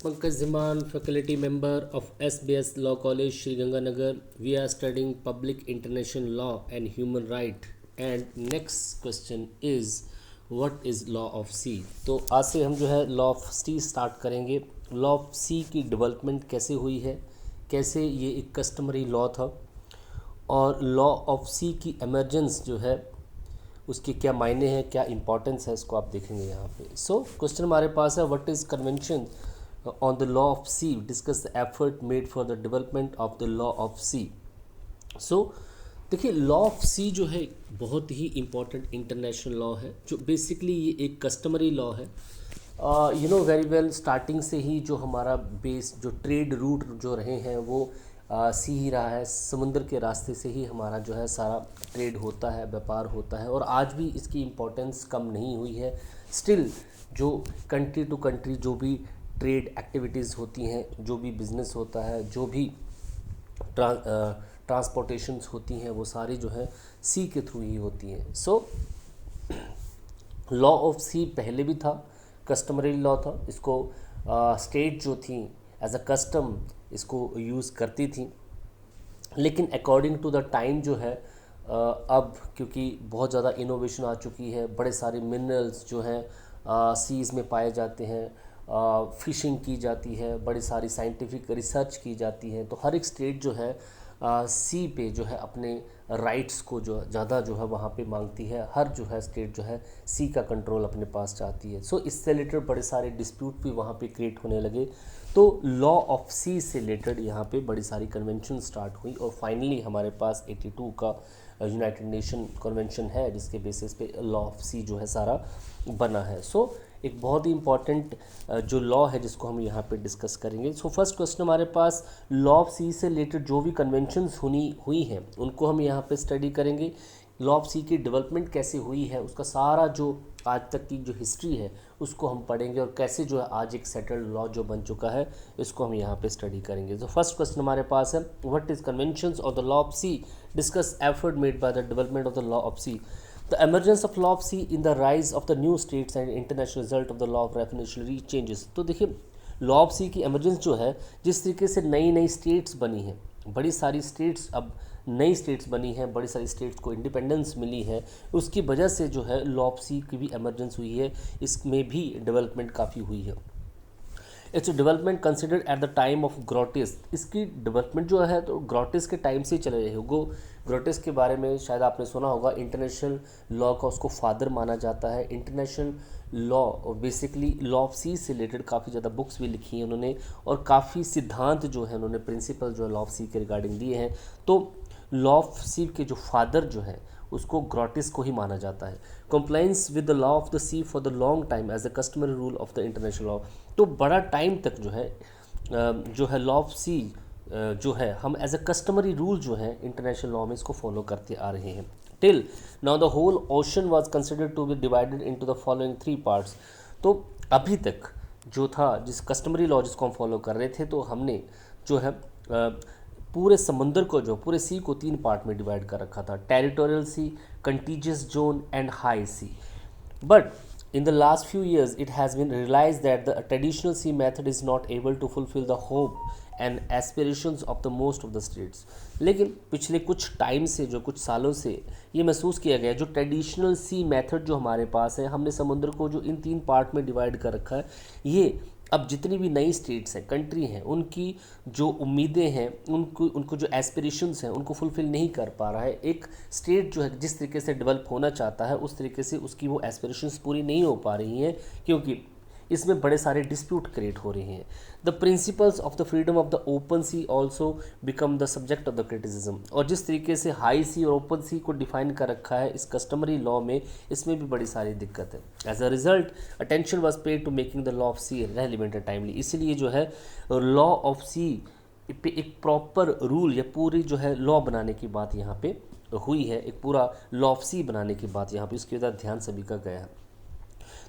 Pankaj Ziman, faculty member of SBS Law College, Sriganganagar. We are studying public international law and human right. And next question is, what is law of sea? तो आज से हम जो है law of C start करेंगे. Law of सी की development कैसे हुई है, कैसे ये एक कस्टमरी लॉ था, और लॉ ऑफ सी की एमर्जेंस जो है उसके क्या मायने हैं, क्या इंपॉर्टेंस है, इसको आप देखेंगे यहाँ पे. सो क्वेश्चन हमारे पास है, what is convention on the law of sea, discuss the effort made for the development of the law of sea. So देखिए, लॉ ऑफ सी जो है बहुत ही इम्पॉर्टेंट इंटरनेशनल लॉ है, जो बेसिकली ये एक कस्टमरी लॉ है. You know very well, starting से ही जो हमारा बेस जो ट्रेड रूट जो रहे हैं वो सी ही रहा है. समुद्र के रास्ते से ही हमारा जो है सारा ट्रेड होता है, व्यापार होता है, और आज भी इसकी इम्पोर्टेंस कम नहीं हुई है. स्टिल जो कंट्री टू कंट्री जो भी ट्रेड एक्टिविटीज़ होती हैं, जो भी बिज़नेस होता है, जो भी ट्रांसपोर्टेशंस होती हैं, वो सारी जो है सी के थ्रू ही होती हैं. सो लॉ ऑफ सी पहले भी था, कस्टमरी लॉ था. इसको स्टेट जो थी एज अ कस्टम इसको यूज़ करती थी, लेकिन अकॉर्डिंग टू द टाइम जो है अब क्योंकि बहुत ज़्यादा इनोवेशन आ चुकी है, बड़े सारे मिनरल्स जो हैं सीज़ में पाए जाते हैं, फिशिंग की जाती है, बड़ी सारी साइंटिफिक रिसर्च की जाती है, तो हर एक स्टेट जो है सी पे जो है अपने राइट्स को जो ज़्यादा जो है वहाँ पे मांगती है. हर जो है स्टेट जो है सी का कंट्रोल अपने पास चाहती है. सो इससे रिलेटेड बड़े सारे डिस्प्यूट भी वहाँ पे क्रिएट होने लगे. तो लॉ ऑफ सी से रिलेटेड यहाँ पे बड़ी सारी कन्वेंशन स्टार्ट हुई, और फाइनली हमारे पास 82 का यूनाइटेड नेशन कन्वेंशन है, जिसके बेसिस पे लॉ ऑफ सी जो है सारा बना है. सो एक बहुत ही इंपॉर्टेंट जो लॉ है जिसको हम यहाँ पे डिस्कस करेंगे. सो फर्स्ट क्वेश्चन हमारे पास, लॉ ऑफ सी से रिलेटेड जो भी कन्वेंशंस हुई हैं उनको हम यहाँ पे स्टडी करेंगे. लॉ ऑफ सी की डेवलपमेंट कैसे हुई है, उसका सारा जो आज तक की जो हिस्ट्री है उसको हम पढ़ेंगे, और कैसे जो है आज एक सेटल्ड लॉ जो बन चुका है इसको हम यहाँ पे स्टडी करेंगे. तो फर्स्ट क्वेश्चन हमारे पास है, what is conventions of the law of sea, discuss effort made by the development of the law of sea. The emergence of law of sea in the rise of the new states and international result of the law of revolutionary changes. तो देखिए, law of सी की emergence जो है, जिस तरीके से नई नई स्टेट्स बनी हैं, बड़ी सारी स्टेट्स अब नई स्टेट्स बनी हैं, बड़ी सारी स्टेट्स को इंडिपेंडेंस मिली है, उसकी वजह से जो है लॉ ऑफ सी की भी एमरजेंस हुई है. इसमें भी डेवलपमेंट काफ़ी हुई है. It's development considered at the time of Grotius. इसकी डेवलपमेंट जो है तो ग्रोटिस के टाइम से चले रहे हो. ग्रोटिस के बारे में शायद आपने सुना होगा, इंटरनेशनल लॉ का उसको फादर माना जाता है. International law basically law of sea से रिलेटेड काफ़ी ज़्यादा बुक्स भी लिखी हैं उन्होंने, और काफ़ी सिद्धांत जो है उन्होंने प्रिंसिपल जो है लॉ ऑफ सी के रिगार्डिंग दिए हैं. तो लॉ ऑफ सी के जो फादर जो है उसको ग्रोटिस को ही माना जाता है. Compliance with the law of the sea for the long time as the customary rule of the international law. तो बड़ा टाइम तक जो है लॉ ऑफ सी जो है हम एज अ कस्टमरी रूल जो है इंटरनेशनल लॉ में इसको फॉलो करते आ रहे हैं. Till now the whole ocean was considered to be divided into the following 3 parts. तो अभी तक जो था, जिस कस्टमरी लॉ जिसको हम फॉलो कर रहे थे, तो हमने जो है पूरे समुंदर को जो पूरे सी को 3 पार्ट में डिवाइड कर रखा था, territorial sea, contiguous zone and high sea. But in the last few years it has been realized that the traditional sea method is not able to fulfill the hope and aspirations of the most of the states. लेकिन पिछले कुछ time से, जो कुछ सालों से ये महसूस किया गया, जो ट्रेडिशनल सी मेथड जो हमारे पास है, हमने समुद्र को जो इन 3 पार्ट में डिवाइड कर रखा है, ये अब जितनी भी नई स्टेट्स हैं, कंट्री हैं, उनकी जो उम्मीदें हैं, उनको जो एस्पिरेशंस हैं, उनको फुलफ़िल नहीं कर पा रहा है. एक स्टेट जो है जिस तरीके से डेवलप होना चाहता है उस तरीके से उसकी वो एस्पिरेशंस पूरी नहीं हो पा रही हैं, क्योंकि इसमें बड़े सारे डिस्प्यूट क्रिएट हो रहे हैं. The principles of the freedom of the open sea also become the subject of the criticism. और जिस तरीके से हाई सी और ओपन सी को डिफाइन कर रखा है इस कस्टमरी लॉ में, इसमें भी बड़ी सारी दिक्कत है. As a result attention was paid to making the law of sea relevant and timely. इसीलिए जो है लॉ ऑफ सी पे एक प्रॉपर रूल या पूरी जो है लॉ बनाने की बात यहाँ पे हुई है, एक पूरा लॉ ऑफ सी बनाने की बात यहाँ पे उसके ज़्यादा ध्यान सभी का गया है.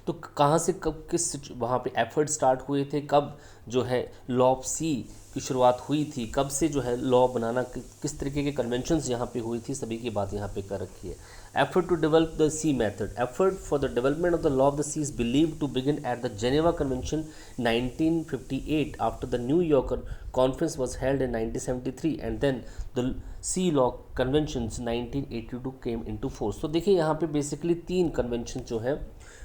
तो कहाँ से कब किस वहाँ पे एफर्ट स्टार्ट हुए थे, कब जो है लॉ ऑफ सी की शुरुआत हुई थी, कब से जो है लॉ बनाना किस तरीके के कन्वेंशंस यहाँ पे हुई थी, सभी की बात यहाँ पे कर रखी है. Effort to develop the sea method. Effort for the development of the law of the sea is believed to begin at the Geneva Convention 1958 after the New York Conference was held in 1973 and then the Sea Law Conventions 1982 came into force. तो देखिए यहाँ पे basically 3 convention जो है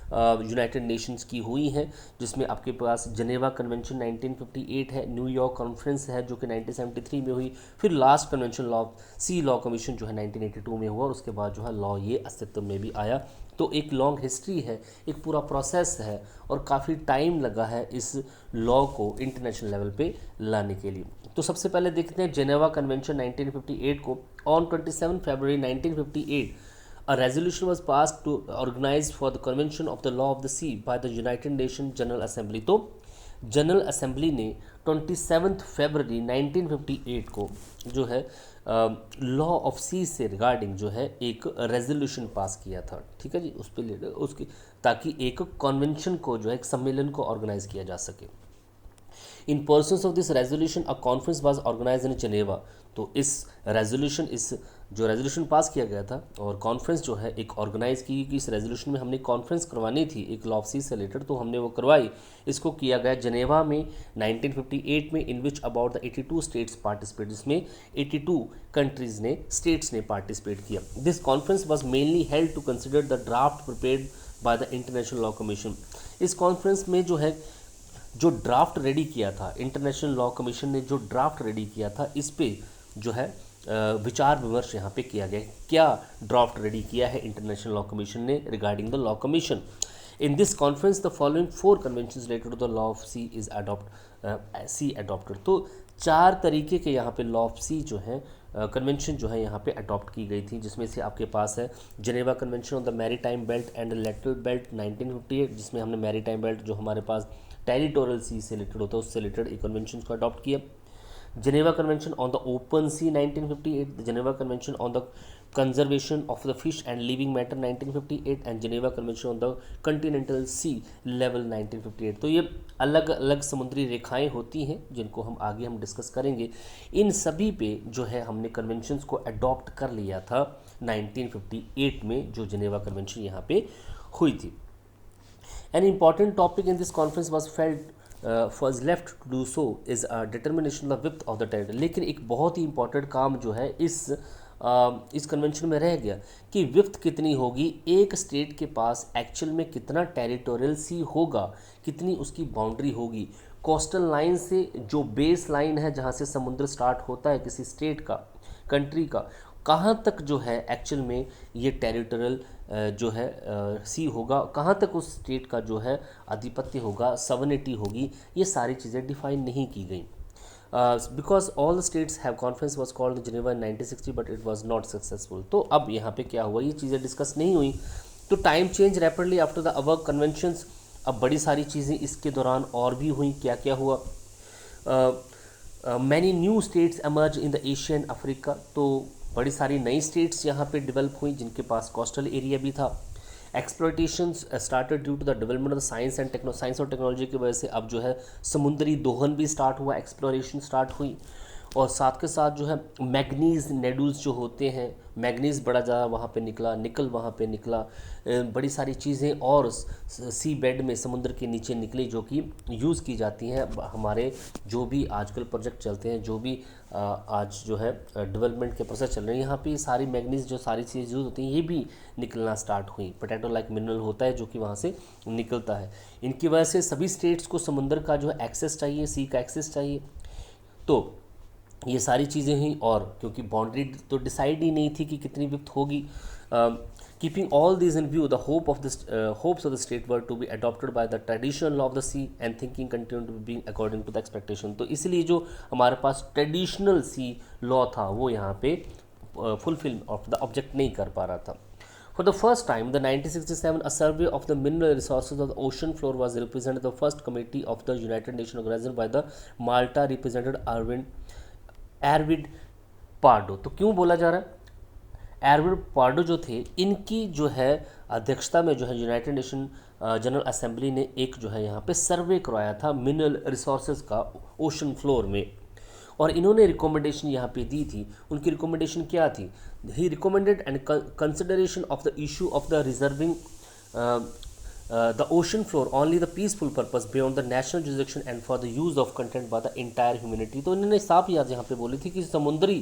United Nations की हुई हैं, जिसमें आपके पास जनेवा कन्वेंशन 1958 है, न्यूयॉर्क कॉन्फ्रेंस है जो कि 1973 में हुई, फिर last convention law sea law commission जो है 1982 में हुआ और उसके बाद जो है लॉ ये अस्तित्व में भी आया। तो एक लॉन्ग हिस्ट्री है, एक पूरा प्रोसेस है और काफ़ी टाइम लगा है इस लॉ को इंटरनेशनल लेवल पे लाने के लिए। तो सबसे पहले देखते हैं जेनेवा कन्वेंशन 1958 को। On 27 February 1958 a resolution was passed to organize for the convention of the law of the sea by the United Nations General Assembly। तो जनरल असेंबली ने 27 फरवरी 1958 को जो है लॉ ऑफ सी से रिगार्डिंग जो है एक रेजोल्यूशन पास किया था, ठीक है जी, उस पर उसकी ताकि एक कन्वेंशन को जो है एक सम्मेलन को ऑर्गेनाइज किया जा सके। In pursuance of this resolution a conference was organised in Geneva. तो इस जो रेजोल्यूशन पास किया गया था और कॉन्फ्रेंस जो है एक ऑर्गेनाइज की कि इस रेजोल्यूशन में हमने कॉन्फ्रेंस करवानी थी एक लॉ ऑफ सी से रिलेटेड, तो हमने वो करवाई। इसको किया गया जेनेवा में 1958 में, in which about the 82 states participate, जिसमें 82 कंट्रीज ने स्टेट्स ने पार्टिसिपेट किया। This conference was mainly held to consider the draft prepared by the international law commission. इस कॉन्फ्रेंस में जो है जो ड्राफ्ट रेडी किया था, इंटरनेशनल लॉ कमीशन ने जो ड्राफ्ट रेडी किया था, इस पे जो है विचार विमर्श यहाँ पे किया गया। क्या ड्राफ्ट रेडी किया है इंटरनेशनल लॉ कमीशन ने regarding the law commission. In this conference the following 4 convention related to the law of sea is adopted. तो 4 तरीके के यहाँ पे लॉ ऑफ सी जो है कन्वेंशन जो है यहाँ पे अडॉप्ट की गई थी, जिसमें से आपके पास है Geneva convention on the maritime belt and lateral belt 1958, जिसमें हमने मैरीटाइम बेल्ट जो हमारे पास टेरिटोरियल सी से रिलेटेड होता है उससे रिलेटेड एक कन्वेंशन को अडॉप्ट किया। Geneva convention on the open sea 1958, Geneva convention on the conservation of the fish and living matter 1958 and Geneva convention on the continental sea level 1958। तो ये अलग अलग समुद्री रेखाएं होती हैं जिनको हम डिस्कस करेंगे। इन सभी पे जो है हमने कन्वेंशंस को अडॉप्ट कर लिया था 1958 में, जो जेनेवा कन्वेंशन यहाँ पे हुई थी। An important topic in this conference was left to do so is a determination of the width of the territory। लेकिन एक बहुत ही important काम जो है इस कन्वेंशन में रह गया कि विड्थ कितनी होगी, एक स्टेट के पास एक्चुअल में कितना टेरिटोरियल सी होगा, कितनी उसकी बाउंड्री होगी। कोस्टल लाइन से जो बेस लाइन है जहाँ से समुद्र स्टार्ट होता है किसी स्टेट का, कंट्री का, कहाँ तक जो है एक्चुअल में ये टेरिटोरियल जो है सी होगा, कहाँ तक उस स्टेट का जो है आधिपत्य होगा, सवर्निटी होगी, ये सारी चीज़ें डिफाइन नहीं की गई। Because all the states have conference was called Geneva in 1960 but it was not successful. तो अब यहाँ पे क्या हुआ, ये चीज़ें डिस्कस नहीं हुई। तो time change rapidly after the above conventions. अब बड़ी सारी चीज़ें इसके दौरान और भी हुई। क्या क्या हुआ, many new states emerge in the Asian Africa. तो बड़ी सारी नई स्टेट्स यहाँ पे डेवलप हुई जिनके पास कोस्टल एरिया भी था। Exploitations started due to the development of the science और टेक्नोलॉजी की वजह से अब जो है समुद्री दोहन भी स्टार्ट हुआ, एक्सप्लोरेशन स्टार्ट हुई। और साथ के साथ जो है मैग्नीज नेडल्स जो होते हैं, मैग्नीज बड़ा ज़्यादा वहाँ पे निकला, निकल वहाँ पे निकला, बड़ी सारी चीज़ें और सी बेड में समुद्र के नीचे निकली जो कि यूज़ की जाती हैं हमारे जो भी आजकल प्रोजेक्ट चलते हैं, जो भी आज जो है डेवलपमेंट के प्रोसेस चल रहे हैं, यहाँ पे सारी मैग्नीज जो सारी चीज़ें यूज़ होती हैं ये भी निकलना स्टार्ट हुई। पोटैटो लाइक मिनरल होता है जो कि वहाँ से निकलता है। इनकी वजह से सभी स्टेट्स को समुद्र का जो है एक्सेस चाहिए, सी का एक्सेस चाहिए। तो ये सारी चीज़ें हुई और क्योंकि बाउंड्री तो डिसाइड ही नहीं थी कि कितनी विड्थ होगी। Keeping all this in view the hopes of the state were to be adopted by the traditional law of the sea and thinking continue to be according to the expectation. तो इसलिए जो हमारे पास traditional सी law था वो यहाँ पे fulfil of the object नहीं कर पा रहा था। For the first time, the 1967 a survey of the mineral resources of the ocean floor was represented the first committee of the United Nations organized by the Malta represented Arvid Pardo. तो क्यों बोला जा रहा है, एरविड Pardo जो थे इनकी जो है अध्यक्षता में जो है यूनाइटेड नेशन जनरल असेंबली ने एक जो है यहाँ पे सर्वे करवाया था मिनरल रिसोर्सेज का ओशन फ्लोर में। और इन्होंने रिकमेंडेशन यहाँ पे दी थी। उनकी रिकमेंडेशन क्या थी? He recommended and consideration of the issue of the reserving the ocean floor only the peaceful purpose beyond the national jurisdiction and for the use of content by the entire humanity। तो इन्होंने साफ याद यहाँ पे बोली थी कि समुद्री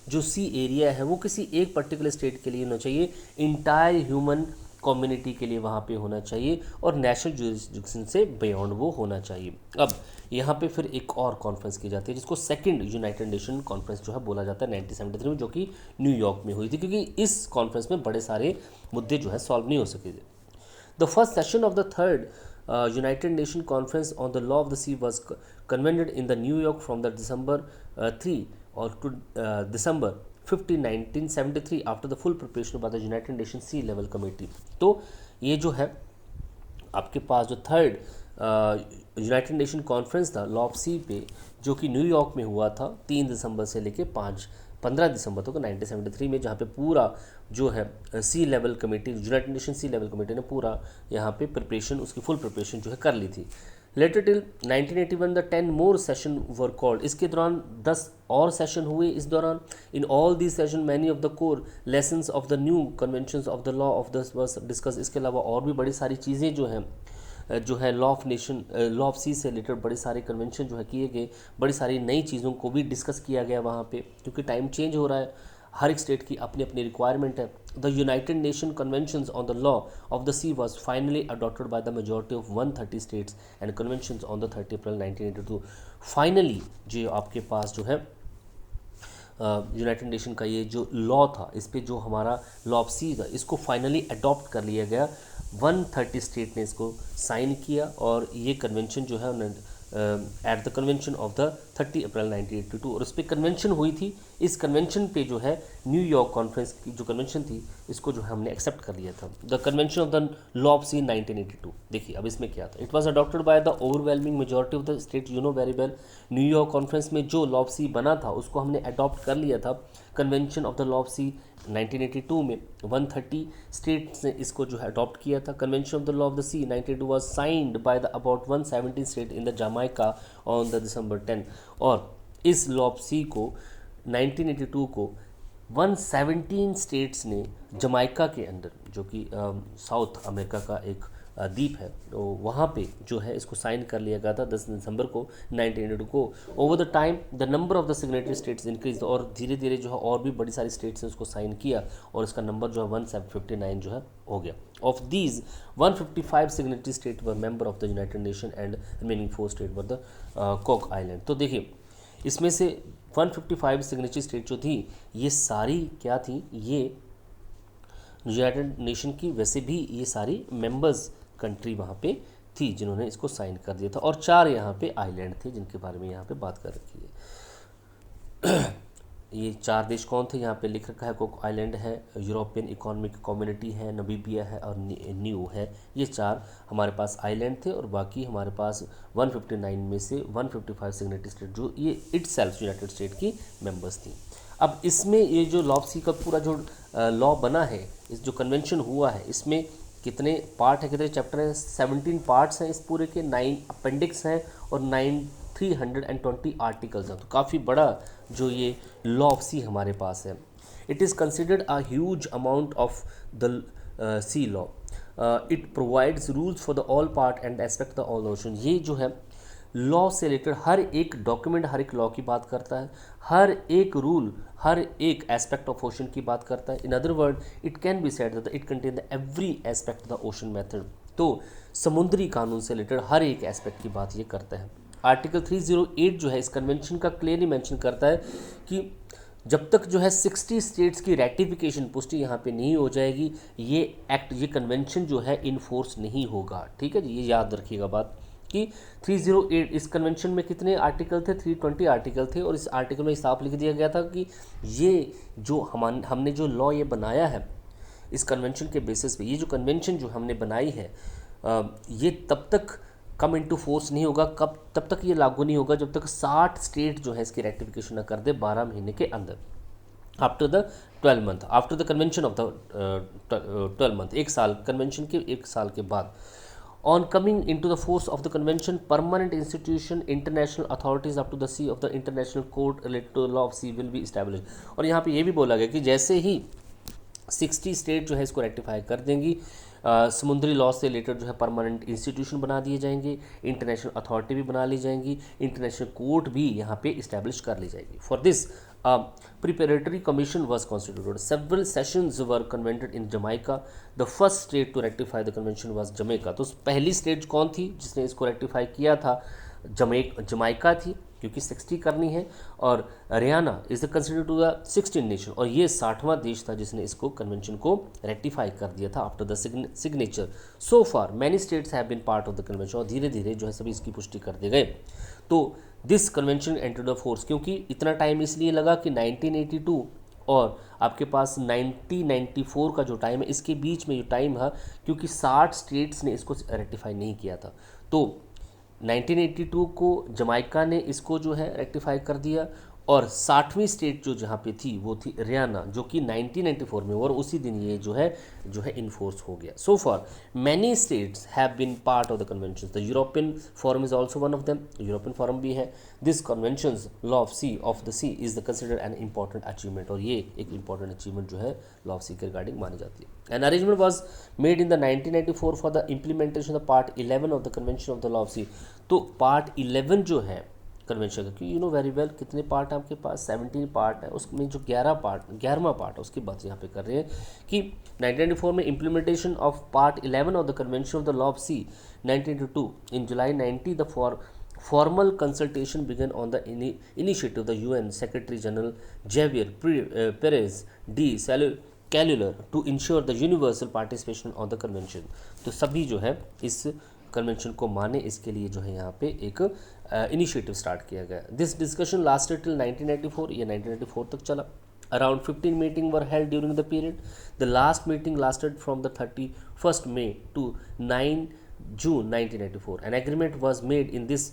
जो सी एरिया है वो किसी एक पर्टिकुलर स्टेट के लिए होना चाहिए, इंटायर ह्यूमन कम्युनिटी के लिए वहाँ पे होना चाहिए और नेशनल जुरिस्डिक्शन से बियॉन्ड वो होना चाहिए। अब यहाँ पे फिर एक और कॉन्फ्रेंस की जाती है जिसको सेकंड यूनाइटेड नेशन कॉन्फ्रेंस जो है बोला जाता है 1973 में, जो कि न्यूयॉर्क में हुई थी, क्योंकि इस कॉन्फ्रेंस में बड़े सारे मुद्दे जो है सॉल्व नहीं हो सके थे। The first session of the third United Nations Conference on the Law of the Sea was convened in the New York from the December 3 or to December 15, 1973 after the full preparation by the United Nations Sea Level Committee। तो ये जो है आपके पास जो third United nation conference था law of सी पे, जो कि न्यूयॉर्क में हुआ था 3 दिसंबर से लेके 15 दिसंबर तक 1973 में, जहाँ पे पूरा जो है सी लेवल कमेटी, यूनाइटेड नेशन सी लेवल कमेटी ने पूरा यहाँ पे प्रिपरेशन, उसकी फुल प्रिपरेशन जो है कर ली थी। Later till 1981 the 10 more session were called. इसके दौरान 10 और सेशन हुए इस दौरान। In all the session many of the core lessons of the new conventions of the law of the was discussed. इसके अलावा और भी बड़ी सारी चीज़ें जो है law of nation, law of sea से रिलेटेड बड़े सारे कन्वेंशन जो है किए गए, बड़ी सारी नई चीज़ों को भी डिस्कस किया गया वहाँ पे, क्योंकि टाइम चेंज हो रहा है, हर एक स्टेट की अपनी अपनी रिक्वायरमेंट है। The United nation conventions on the law of the she was finally adopted by the majority of 130 states and conventions on the 30 April 1982। Finally जो आपके पास जो है यूनाइटेड नेशन का ये जो लॉ था, इस पे जो हमारा लॉ ऑफ सी था, इसको फाइनली अडॉप्ट कर लिया गया। 130 स्टेट ने इसको साइन किया और ये कन्वेंशन जो है उन्होंने at the convention of the 30 अप्रैल 1982, और उस पर कन्वेंशन हुई थी। इस कन्वेंशन पे जो है न्यूयॉर्क कॉन्फ्रेंस की जो कन्वेंशन थी, इसको जो है हमने एक्सेप्ट कर लिया था। The convention of the law of sea 1982। देखिए अब इसमें क्या था। It was adopted by the overwhelming majority of the state, you know very well. New York conference में जो लॉ ऑफ सी बना था उसको हमने अडॉप्ट कर लिया था। Convention of the law of sea 1982 में 130 स्टेट्स ने इसको जो है अडॉप्ट किया था। Convention of the law of the sea 1982 was signed by the about 170 state in the Jamaica on the December 10। और इस लॉ ऑफ सी को 1982 को 117 स्टेट्स ने जमाइका के अंदर, जो कि साउथ अमेरिका का एक द्वीप है, तो वहाँ पे जो है इसको साइन कर लिया गया था 10 दिसंबर को 1982 को। Over the time the number of the signatory states increase, और धीरे धीरे जो है और भी बड़ी सारी स्टेट्स ने उसको साइन किया और इसका नंबर जो है 159 जो है हो गया। Of these 155 signatory state were member of the United Nation and remaining 4 state were the Cook Island. तो देखिए इसमें से 155 सिग्नेटरी स्टेट जो थी ये सारी क्या थी, ये यूनाइटेड नेशन की वैसे भी ये सारी मेंबर्स कंट्री वहाँ पे थी जिन्होंने इसको साइन कर दिया था, और 4 यहाँ पे आइलैंड थे जिनके बारे में यहाँ पे बात कर रखी है। ये 4 देश कौन थे यहाँ पे लिख रखा है। कुक आइलैंड है, यूरोपियन इकोनॉमिक कम्युनिटी है, नमीबिया है और न्यू है। ये 4 हमारे पास आइलैंड थे, और बाकी हमारे पास 159 में से 155 सिग्नेटरी स्टेट जो ये इटसेल्फ यूनाइटेड स्टेट की मेंबर्स थी। अब इसमें ये जो लॉ ऑफ सी का पूरा जो लॉ बना है, इस जो कन्वेंशन हुआ है, इसमें कितने पार्ट है, कितने चैप्टर हैं? 17 पार्ट्स हैं इस पूरे के, 9 अपेंडिक्स हैं और 320 आर्टिकल्स हैं। तो काफ़ी बड़ा जो ये लॉ ऑफ सी हमारे पास है। It is considered a huge amount of the sea law. It provides rules for the all part and aspect the all ocean. ये जो है लॉ से रिलेटेड हर एक डॉक्यूमेंट हर एक लॉ की बात करता है, हर एक रूल हर एक एस्पेक्ट ऑफ ओशन की बात करता है। In other word it can be said that it contain the every aspect of the ocean method. तो समुद्री कानून से रिलेटेड हर एक एस्पेक्ट की बात ये करता है। आर्टिकल 308 जो है इस कन्वेंशन का क्लियरली मेंशन करता है कि जब तक जो है 60 स्टेट्स की रेटिफिकेशन पुष्टि यहाँ पे नहीं हो जाएगी, ये एक्ट, ये कन्वेंशन जो है इनफोर्स नहीं होगा। ठीक है जी, ये याद रखिएगा बात कि 308 इस कन्वेंशन में कितने आर्टिकल थे? 320 आर्टिकल थे, और इस आर्टिकल में साफ लिख दिया गया था कि ये जो हमने जो लॉ ये बनाया है इस कन्वेंशन के बेसिस पे, ये जो कन्वेंशन जो हमने बनाई है ये तब तक कम इनटू फोर्स नहीं होगा, तब तक ये लागू नहीं होगा जब तक 60 स्टेट जो है इसकी रेटिफिकेशन न कर दे 12 महीने के अंदर, after the 12 month, after the convention of the 12 month, 1 साल, कन्वेंशन के 1 साल के बाद। On coming into the force of the convention, permanent institution, international authorities up to the sea of the international court related to the law of sea will be established. और यहाँ पे ये भी बोला गया कि जैसे ही 60 स्टेट जो है इसको रेक्टिफाई कर देंगी, समुद्री लॉ से रिलेटेड जो है परमानेंट इंस्टीट्यूशन बना दिए जाएंगे, इंटरनेशनल अथॉरिटी भी बना ली जाएंगी, इंटरनेशनल कोर्ट भी यहाँ पे इस्टेब्लिश कर ली जाएगी. For this preparatory commission was constituted. Several sessions were convened in Jamaica. The first state to ratify the convention was Jamaica. तो पहली स्टेट कौन थी जिसने इसको रेक्टिफाई किया था? जमाइका थी, क्योंकि 60 करनी है, और Haryana is the consider to the 16 nation, और ये 60वां देश था जिसने इसको कन्वेंशन को रेक्टिफाई कर दिया था after the signature. So far many states have been part of the convention, और धीरे धीरे जो है सभी इसकी पुष्टि कर दिए गए. तो this convention enter the force, क्योंकि इतना टाइम इसलिए लगा कि 1982 और आपके पास 1994 का जो टाइम है, इसके बीच में जो टाइम है, क्योंकि 60 स्टेट्स ने इसको रेक्टिफाई नहीं किया था. तो 1982 को जमाइका ने इसको जो है रेक्टिफाई कर दिया, और 60वीं स्टेट जो जहाँ पे थी वो थी हरियाणा, जो कि 1994 में, और उसी दिन ये जो है इन्फोर्स हो गया. So for many states have been part of the convention. The European forum is also one of them. European forum भी है. This convention law of the sea is the considered an important achievement, और ये एक important achievement जो है law of सी के regarding मानी जाती है. An arrangement was made in the 1994 for the implementation of part 11 of the convention of the law of sea. तो पार्ट 11 जो है कन्वेंशन का, क्योंकि यू नो वेरी वेल कितने पार्ट हैं आपके पास, 17 पार्ट है, उसमें जो 11वां पार्ट है उसकी बात यहाँ पे कर रहे हैं कि 1994 में implementation of part 11 of the convention of the law of sea. 1982 in July 90 the formal consultation began on the initiative of the UN Secretary General Javier Perez de Cuellar to ensure the universal participation of the convention. तो सभी जो है इस convention को माने, इसके लिए जो है यहाँ पे एक इनिशिएटिव स्टार्ट किया गया. दिस डिस्कशन लास्टेड टिल 1994, ये 1994 तक चला. Around 15 meetings were held during the period. The last meeting lasted from the 31st May to 9 June 1994. An agreement was made in this,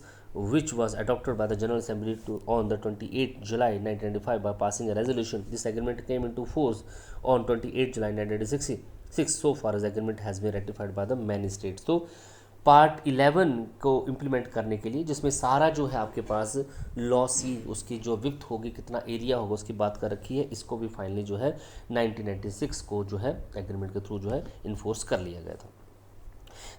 which was adopted by the General Assembly on the 28th July 1995 by passing a resolution. This agreement came into force on 28th July 1996. So far as agreement has been ratified by the many states. तो part 11 को implement करने के लिए, जिसमें सारा जो है आपके पास लॉ सी उसकी जो विप्त होगी, कितना एरिया होगा, उसकी बात कर रखी है, इसको भी फाइनली जो है 1996 को जो है एग्रीमेंट के थ्रू जो है इन्फोर्स कर लिया गया था.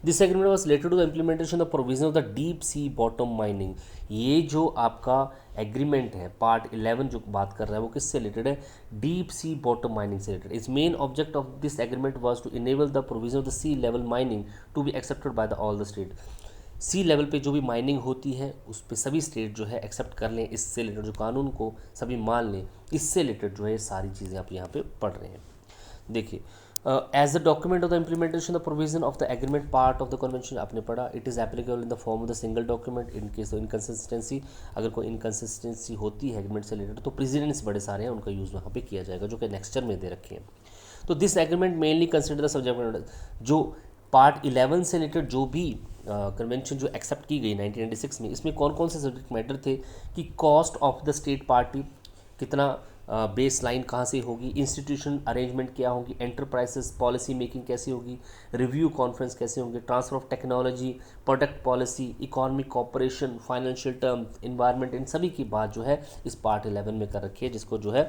This agreement was related to the implementation of provision of the deep sea bottom mining. ये जो आपका एग्रीमेंट है पार्ट 11 जो बात कर रहा है वो किससे रिलेटेड है? डीप सी बॉटम माइनिंग से related. Its main object of this agreement was to enable the provision of the sea level mining to be accepted by the all the state. Sea level पे जो भी mining होती है उस पर सभी state जो है एक्सेप्ट कर लें, इससे रिलेटेड जो कानून को सभी मान लें, इससे रिलेटेड जो है सारी चीज़ें आप यहाँ पे पढ़ रहे हैं. देखिए, as the document of the implementation the provision of the agreement part of the convention आपने पढ़ा, it is applicable in the form of the single document in case of inconsistency. अगर कोई inconsistency होती है एग्रीमेंट से related तो presidents बड़े सारे हैं, उनका यूज़ वहाँ पे किया जाएगा, जो कि नेक्स्चर में दे रखे हैं. तो this agreement mainly consider the subject, जो पार्ट 11 से रिलेटेड जो भी कन्वेंशन जो एक्सेप्ट की गई 1996 में, इसमें कौन कौन से सब्जेक्ट मैटर थे कि cost of the state party, कितना बेस लाइन कहाँ से होगी, इंस्टीट्यूशन अरेंजमेंट क्या होगी, एंटरप्राइजेस पॉलिसी मेकिंग कैसी होगी, रिव्यू कॉन्फ्रेंस कैसे होंगे, transfer of technology, product policy, economic cooperation, financial terms, environment, इन सभी की बात जो है इस पार्ट 11 में कर रखी है, जिसको जो है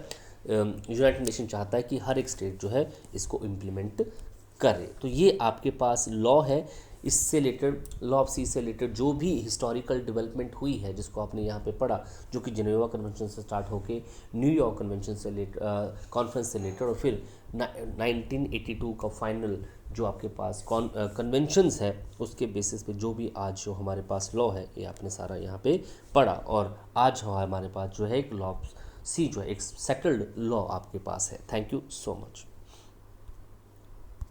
यूनाइटेड नेशन चाहता है कि हर एक स्टेट जो है इसको इम्प्लीमेंट करे. तो ये आपके पास लॉ है. इससे रिलेटेड लॉ ऑफ सी से रिलेटेड जो भी हिस्टोरिकल डेवलपमेंट हुई है, जिसको आपने यहाँ पे पढ़ा, जो कि जिनेवा कन्वेंशन से स्टार्ट होके न्यूयॉर्क कन्वेंशन से कॉन्फ्रेंस से रिलेटेड, और फिर 1982 का फाइनल जो आपके पास कन्वेंशंस है, उसके बेसिस पे जो भी आज जो हमारे पास लॉ है ये आपने सारा यहाँ पे पढ़ा. और आज हमारे पास जो है एक लॉ ऑफ सी जो है एक सेटल्ड लॉ आपके पास है. Thank you so much.